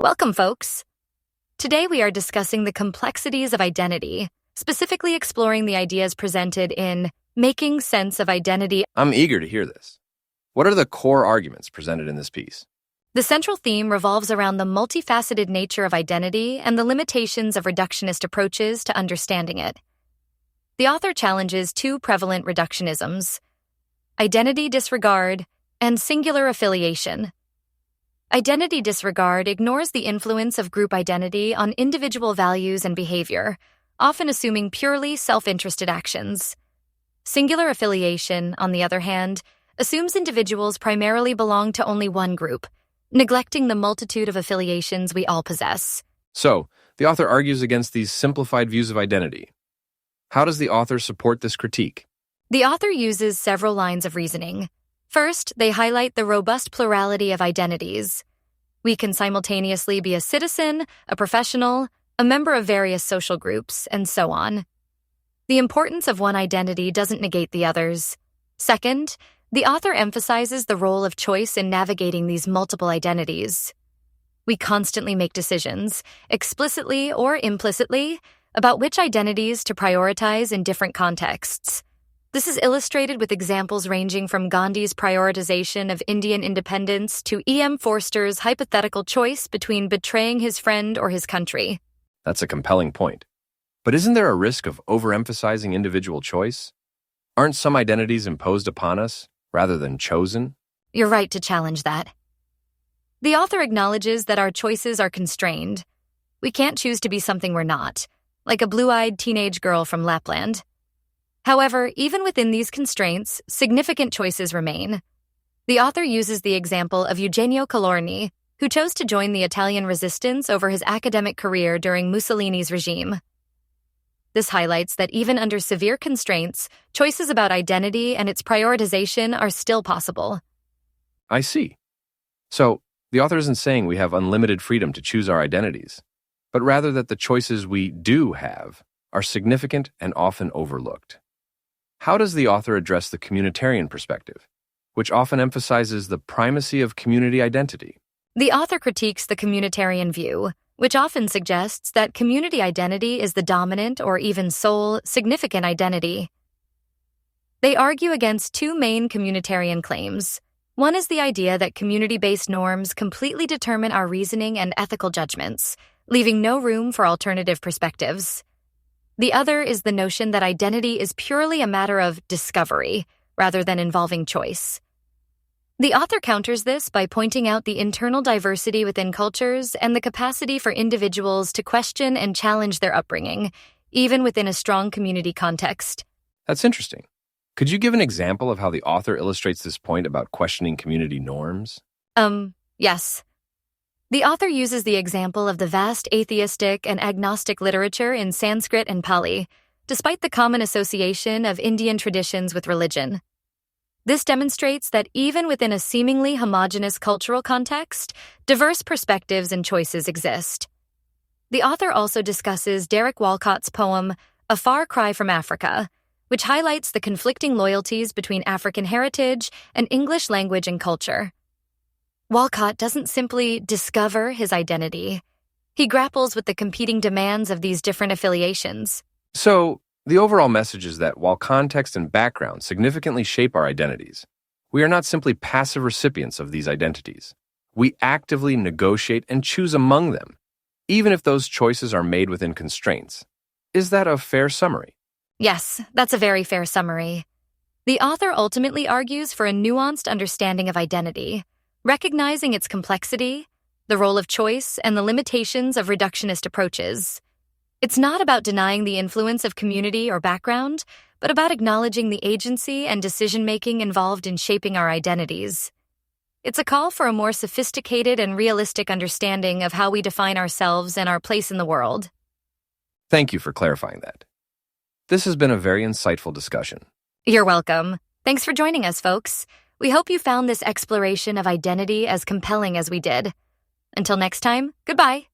Welcome, folks. Today we are discussing the complexities of identity, specifically exploring the ideas presented in Making Sense of Identity. I'm eager to hear this. What are the core arguments presented in this piece? The central theme revolves around the multifaceted nature of identity and the limitations of reductionist approaches to understanding it. The author challenges two prevalent reductionisms: identity disregard and singular affiliation. Identity disregard ignores the influence of group identity on individual values and behavior, often assuming purely self-interested actions. Singular affiliation, on the other hand, assumes individuals primarily belong to only one group, neglecting the multitude of affiliations we all possess. So, the author argues against these simplified views of identity. How does the author support this critique? The author uses several lines of reasoning. First, they highlight the robust plurality of identities. We can simultaneously be a citizen, a professional, a member of various social groups, and so on. The importance of one identity doesn't negate the others. Second, the author emphasizes the role of choice in navigating these multiple identities. We constantly make decisions, explicitly or implicitly, about which identities to prioritize in different contexts. This is illustrated with examples ranging from Gandhi's prioritization of Indian independence to E.M. Forster's hypothetical choice between betraying his friend or his country. That's a compelling point. But isn't there a risk of overemphasizing individual choice? Aren't some identities imposed upon us rather than chosen? You're right to challenge that. The author acknowledges that our choices are constrained. We can't choose to be something we're not, like a blue-eyed teenage girl from Lapland. However, even within these constraints, significant choices remain. The author uses the example of Eugenio Colorni, who chose to join the Italian resistance over his academic career during Mussolini's regime. This highlights that even under severe constraints, choices about identity and its prioritization are still possible. I see. So, the author isn't saying we have unlimited freedom to choose our identities, but rather that the choices we do have are significant and often overlooked. How does the author address the communitarian perspective, which often emphasizes the primacy of community identity? The author critiques the communitarian view, which often suggests that community identity is the dominant or even sole significant identity. They argue against two main communitarian claims. One is the idea that community-based norms completely determine our reasoning and ethical judgments, leaving no room for alternative perspectives. The other is the notion that identity is purely a matter of discovery, rather than involving choice. The author counters this by pointing out the internal diversity within cultures and the capacity for individuals to question and challenge their upbringing, even within a strong community context. That's interesting. Could you give an example of how the author illustrates this point about questioning community norms? Yes. The author uses the example of the vast atheistic and agnostic literature in Sanskrit and Pali, despite the common association of Indian traditions with religion. This demonstrates that even within a seemingly homogeneous cultural context, diverse perspectives and choices exist. The author also discusses Derek Walcott's poem, A Far Cry from Africa, which highlights the conflicting loyalties between African heritage and English language and culture. Walcott doesn't simply discover his identity. He grapples with the competing demands of these different affiliations. So, the overall message is that while context and background significantly shape our identities, we are not simply passive recipients of these identities. We actively negotiate and choose among them, even if those choices are made within constraints. Is that a fair summary? Yes, that's a very fair summary. The author ultimately argues for a nuanced understanding of identity, recognizing its complexity, the role of choice, and the limitations of reductionist approaches. It's not about denying the influence of community or background, but about acknowledging the agency and decision-making involved in shaping our identities. It's a call for a more sophisticated and realistic understanding of how we define ourselves and our place in the world. Thank you for clarifying that. This has been a very insightful discussion. You're welcome. Thanks for joining us, folks. We hope you found this exploration of identity as compelling as we did. Until next time, goodbye.